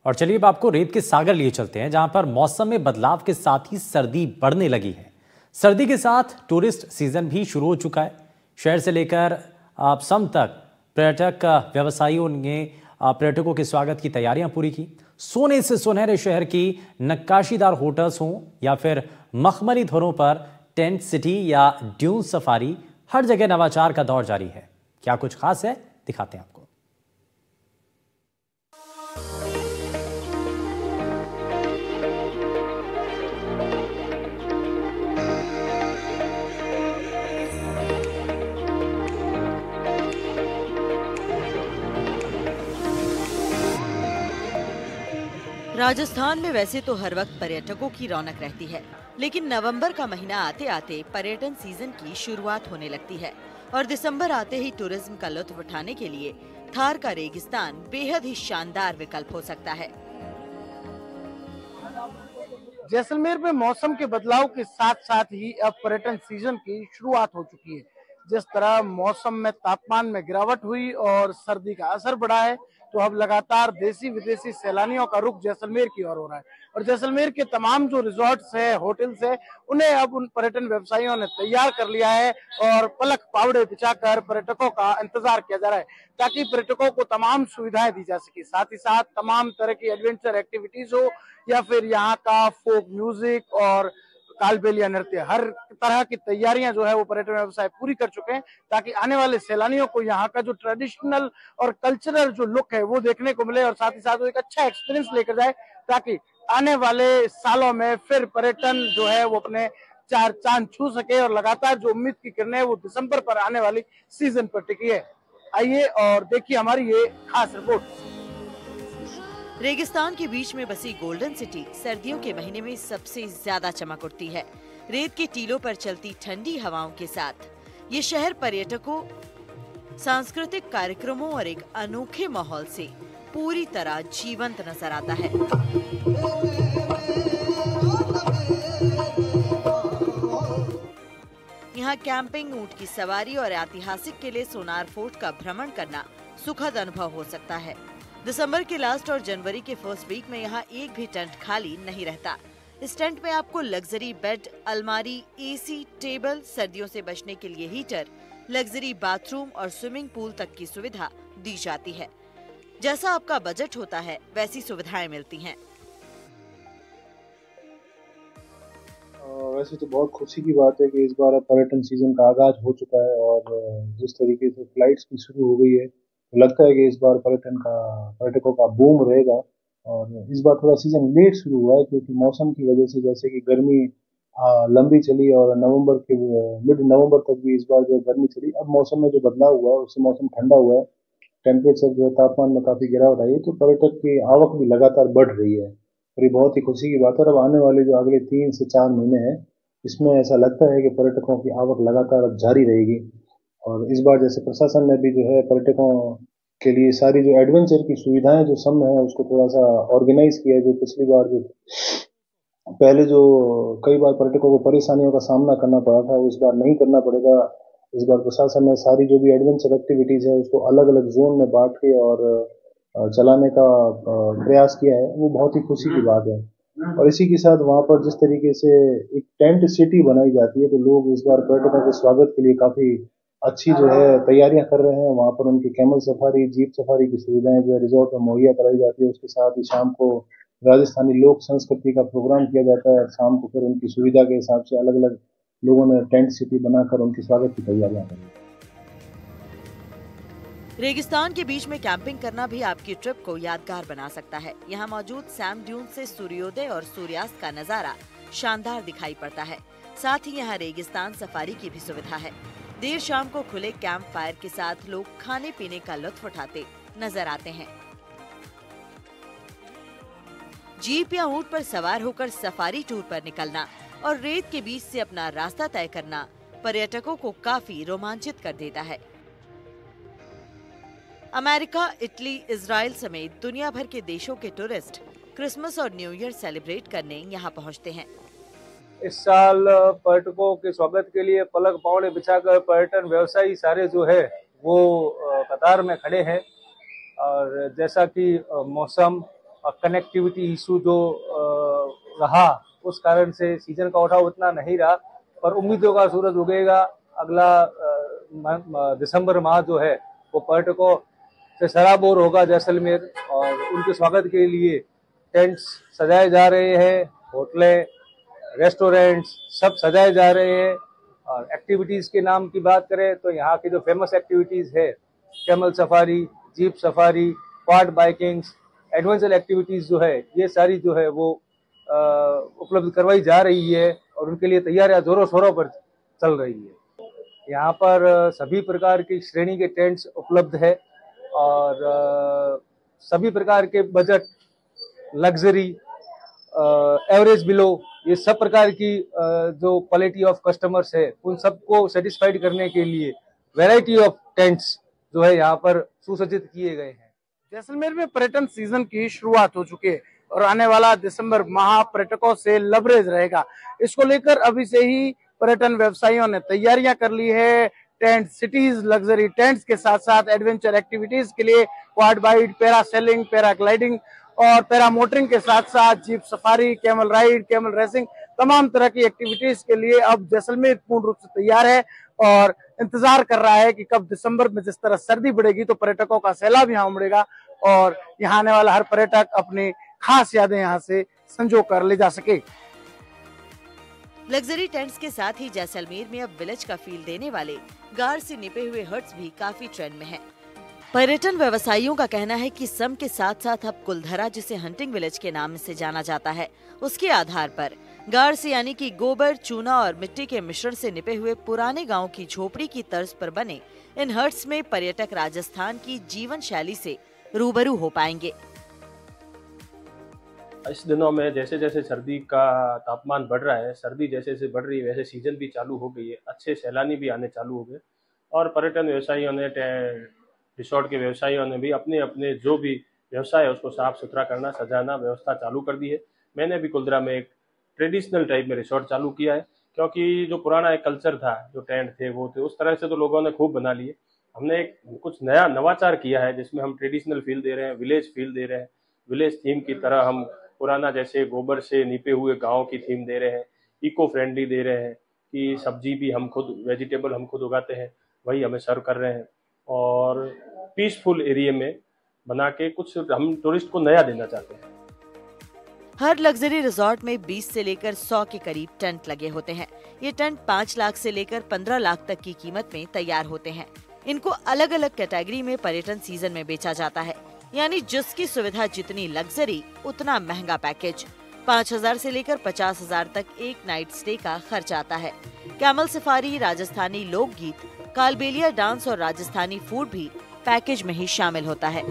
और चलिए अब आपको रेत के सागर लिए चलते हैं, जहां पर मौसम में बदलाव के साथ ही सर्दी बढ़ने लगी है। सर्दी के साथ टूरिस्ट सीजन भी शुरू हो चुका है। शहर से लेकर सम तक पर्यटक व्यवसायियों ने पर्यटकों के स्वागत की तैयारियां पूरी की। सोने से सुनहरे शहर की नक्काशीदार होटल्स हों या फिर मखमली धरों पर टेंट सिटी या ड्यून सफारी, हर जगह नवाचार का दौर जारी है। क्या कुछ खास है, दिखाते हैं आपको। राजस्थान में वैसे तो हर वक्त पर्यटकों की रौनक रहती है, लेकिन नवंबर का महीना आते आते पर्यटन सीजन की शुरुआत होने लगती है और दिसंबर आते ही टूरिज्म का लुत्फ उठाने के लिए थार का रेगिस्तान बेहद ही शानदार विकल्प हो सकता है। जैसलमेर में मौसम के बदलाव के साथ साथ ही अब पर्यटन सीजन की शुरुआत हो चुकी है। जिस तरह मौसम में तापमान में गिरावट हुई और सर्दी का असर बढ़ा है, तो अब लगातार देसी विदेशी सैलानियों का रुख जैसलमेर की ओर हो रहा है और जैसलमेर के तमाम जो रिजॉर्ट्स है, होटल्स है, उन्हें अब उन पर्यटन व्यवसायियों ने तैयार कर लिया है और पलक पावड़े बिछाकर पर्यटकों का इंतजार किया जा रहा है, ताकि पर्यटकों को तमाम सुविधाएं दी जा सके। साथ ही साथ तमाम तरह की एडवेंचर एक्टिविटीज हो या फिर यहाँ का फोक म्यूजिक और कालबेलिया नृत्य, हर तरह की तैयारियां जो है वो पर्यटन व्यवसाय पूरी कर चुके हैं, ताकि आने वाले सैलानियों को यहाँ का जो ट्रेडिशनल और कल्चरल जो लुक है वो देखने को मिले और साथ ही साथ वो एक अच्छा एक्सपीरियंस लेकर जाए, ताकि आने वाले सालों में फिर पर्यटन जो है वो अपने चार चांद छू सके और लगातार जो उम्मीद की किरणें वो दिसंबर पर आने वाली सीजन पर टिकी है। आइए और देखिए हमारी ये खास रिपोर्ट। रेगिस्तान के बीच में बसी गोल्डन सिटी सर्दियों के महीने में सबसे ज्यादा चमक उठती है। रेत के टीलों पर चलती ठंडी हवाओं के साथ ये शहर पर्यटकों, सांस्कृतिक कार्यक्रमों और एक अनोखे माहौल से पूरी तरह जीवंत नजर आता है। यहाँ कैंपिंग, ऊंट की सवारी और ऐतिहासिक किले सोनार फोर्ट का भ्रमण करना सुखद अनुभव हो सकता है। दिसंबर के लास्ट और जनवरी के फर्स्ट वीक में यहाँ एक भी टेंट खाली नहीं रहता। इस टेंट में आपको लग्जरी बेड, अलमारी, एसी, टेबल, सर्दियों से बचने के लिए हीटर, लग्जरी बाथरूम और स्विमिंग पूल तक की सुविधा दी जाती है। जैसा आपका बजट होता है वैसी सुविधाएं मिलती हैं। वैसे तो बहुत खुशी की बात है कि इस बार पर्यटन सीजन का आगाज हो चुका है और जिस तरीके से फ्लाइट्स भी शुरू हो गई है, तो लगता है कि इस बार पर्यटकों का बूम रहेगा। और इस बार थोड़ा सीजन लेट शुरू हुआ है क्योंकि मौसम की वजह से, जैसे कि गर्मी लंबी चली और नवंबर के मिड नवंबर तक भी इस बार जो गर्मी चली, अब मौसम में जो बदलाव हुआ है उससे मौसम ठंडा हुआ है, टेम्परेचर जो तापमान में काफी गिरावट आई है, तो पर्यटक की आवक भी लगातार बढ़ रही है और ये बहुत ही खुशी की बात है। अब आने वाले जो अगले 3 से 4 महीने हैं, इसमें ऐसा लगता है कि पर्यटकों की आवक लगातार अब जारी रहेगी। और इस बार जैसे प्रशासन ने भी जो है पर्यटकों के लिए सारी जो एडवेंचर की सुविधाएं जो सम है उसको थोड़ा सा ऑर्गेनाइज किया है। जो पिछली बार जो पहले जो कई बार पर्यटकों को परेशानियों का सामना करना पड़ा था, वो इस बार नहीं करना पड़ेगा। इस बार प्रशासन ने सारी जो भी एडवेंचर एक्टिविटीज है उसको अलग अलग जोन में बांट के और चलाने का प्रयास किया है, वो बहुत ही खुशी की बात है। और इसी के साथ वहाँ पर जिस तरीके से एक टेंट सिटी बनाई जाती है, तो लोग इस बार पर्यटकों के स्वागत के लिए काफी अच्छी जो है तैयारियां कर रहे हैं। वहाँ पर उनकी कैमल सफारी, जीप सफारी की सुविधाएं जो है रिजॉर्ट में मुहैया कराई जाती है। उसके साथ ही शाम को राजस्थानी लोक संस्कृति का प्रोग्राम किया जाता है और शाम को फिर उनकी सुविधा के हिसाब से अलग अलग लोगों ने टेंट सिटी बनाकर उनके स्वागत की तैयारियां की। रेगिस्तान के बीच में कैंपिंग करना भी आपकी ट्रिप को यादगार बना सकता है। यहाँ मौजूद सैंड ड्यून से सूर्योदय और सूर्यास्त का नजारा शानदार दिखाई पड़ता है। साथ ही यहाँ रेगिस्तान सफारी की भी सुविधा है। देर शाम को खुले कैंप फायर के साथ लोग खाने पीने का लुत्फ उठाते नजर आते हैं। जीप या ऊंट पर सवार होकर सफारी टूर पर निकलना और रेत के बीच से अपना रास्ता तय करना पर्यटकों को काफी रोमांचित कर देता है। अमेरिका, इटली, इजराइल समेत दुनिया भर के देशों के टूरिस्ट क्रिसमस और न्यू ईयर सेलिब्रेट करने यहाँ पहुँचते हैं। इस साल पर्यटकों के स्वागत के लिए पलक पावड़े बिछाकर पर्यटन व्यवसायी सारे जो है वो कतार में खड़े हैं और जैसा कि मौसम कनेक्टिविटी इशू जो रहा उस कारण से सीजन का उठाव उतना नहीं रहा, पर उम्मीदों का सूरज उगेगा। अगला दिसंबर माह जो है वो पर्यटकों से सराबोर होगा जैसलमेर, और उनके स्वागत के लिए टेंट्स सजाए जा रहे हैं, होटलें, रेस्टोरेंट्स सब सजाए जा रहे हैं। और एक्टिविटीज़ के नाम की बात करें तो यहाँ की जो फेमस एक्टिविटीज़ है, camel safari, jeep safari, quad bikings, adventure activities जो है ये सारी जो है वो उपलब्ध करवाई जा रही है, और उनके लिए तैयारियां जोरों शोरों पर चल रही है। यहाँ पर सभी प्रकार की श्रेणी के टेंट्स उपलब्ध है, और सभी प्रकार के बजट, लग्जरी, एवरेज बिलो, ये सब प्रकार की जो क्वालिटी ऑफ कस्टमर्स है उन सबको सेटिस्फाइड करने के लिए वैरायटी ऑफ टेंट्स जो है यहाँ पर सुसज्जित किए गए हैं। जैसलमेर में पर्यटन सीजन की शुरुआत हो चुकी है और आने वाला दिसंबर माह पर्यटकों से लबरेज रहेगा। इसको लेकर अभी से ही पर्यटन व्यवसायियों ने तैयारियां कर ली है। टेंट सिटीज, लग्जरी टेंट्स के साथ साथ एडवेंचर एक्टिविटीज के लिए क्वाड बाइट, पैरासेलिंग, पैराग्लाइडिंग और पैरामोटरिंग के साथ साथ jeep safari, camel ride, camel racing, तमाम तरह की एक्टिविटीज के लिए अब जैसलमेर पूर्ण रूप से तैयार है और इंतजार कर रहा है कि कब दिसंबर में जिस तरह सर्दी बढ़ेगी तो पर्यटकों का सैलाब यहाँ उमड़ेगा और यहाँ आने वाला हर पर्यटक अपनी खास यादें यहाँ से संजो कर ले जा सके। लग्जरी टेंट्स के साथ ही जैसलमेर में अब विलेज का फील देने वाले गार से निपे हुए हट्स भी काफी ट्रेंड में हैं। पर्यटन व्यवसायियों का कहना है कि सम के साथ साथ अब कुलधरा, जिसे हंटिंग विलेज के नाम से जाना जाता है, उसके आधार पर गार से यानी कि गोबर, चूना और मिट्टी के मिश्रण से निपे हुए पुराने गांव की झोपड़ी की तर्ज पर बने इन हट्स में पर्यटक राजस्थान की जीवन शैली से रूबरू हो पाएंगे। इस दिनों में जैसे जैसे सर्दी का तापमान बढ़ रहा है, सर्दी जैसे जैसे बढ़ रही है वैसे सीजन भी चालू हो गई है, अच्छे सैलानी भी आने चालू हो गए और पर्यटन व्यवसायियों ने, रिसोर्ट के व्यवसायियों ने भी अपने अपने जो भी व्यवसाय है उसको साफ सुथरा करना, सजाना, व्यवस्था चालू कर दी है। मैंने भी कुलधरा में एक ट्रेडिशनल टाइप में रिसोर्ट चालू किया है, क्योंकि जो पुराना एक कल्चर था, जो टेंट थे वो थे, उस तरह से तो लोगों ने खूब बना लिए। हमने एक कुछ नया नवाचार किया है जिसमें हम ट्रेडिशनल फील दे रहे हैं, विलेज फील दे रहे हैं, विलेज थीम की तरह हम पुराना जैसे गोबर से निपे हुए गाँव की थीम दे रहे हैं, इको फ्रेंडली दे रहे हैं कि सब्जी भी हम खुद, वेजिटेबल हम खुद उगाते हैं, वही हमें सर्व कर रहे हैं और पीसफुल एरिया में बना के कुछ हम टूरिस्ट को नया देना चाहते हैं। हर लग्जरी रिजॉर्ट में 20 से लेकर 100 के करीब टेंट लगे होते हैं। ये टेंट 5 लाख से लेकर 15 लाख तक की कीमत में तैयार होते हैं। इनको अलग अलग कैटेगरी में पर्यटन सीजन में बेचा जाता है, यानी जिसकी सुविधा जितनी लग्जरी उतना महंगा पैकेज। 5,000 से लेकर 50,000 तक एक नाइट स्टे का खर्च आता है। कैमल सफारी, राजस्थानी लोकगीत, कालबेलिया डांस और राजस्थानी फूड भी पैकेज में ही शामिल होता है।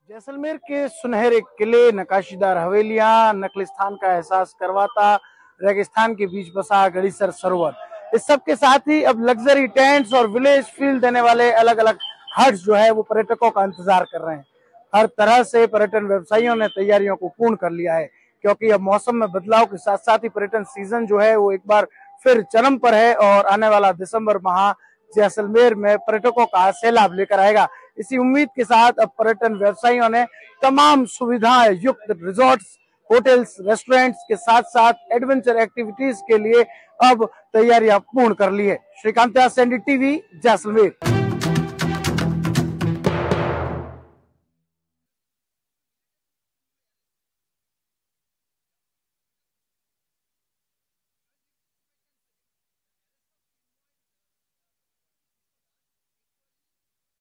जैसलमेर के सुनहरे किले, नकाशीदार हवेलियां, नकलिस्तान का एहसास करवाता रेगिस्तान के बीच बसा गढ़ीसर सरोवर, इस सब के साथ ही अब लग्जरी टेंट्स और विलेज फील देने वाले अलग अलग हट्स जो है वो पर्यटकों का इंतजार कर रहे हैं। हर तरह से पर्यटन व्यवसायियों ने तैयारियों को पूर्ण कर लिया है, क्योंकि अब मौसम में बदलाव के साथ साथ ही पर्यटन सीजन जो है वो एक बार फिर चरम पर है और आने वाला दिसंबर माह जैसलमेर में पर्यटकों का सैलाब लेकर आएगा। इसी उम्मीद के साथ अब पर्यटन व्यवसायियों ने तमाम सुविधाएं युक्त रिजॉर्ट्स, होटल्स, रेस्टोरेंट्स के साथ साथ एडवेंचर एक्टिविटीज के लिए अब तैयारियां पूर्ण कर ली है। Shrikant, Sandy TV, Jaisalmer.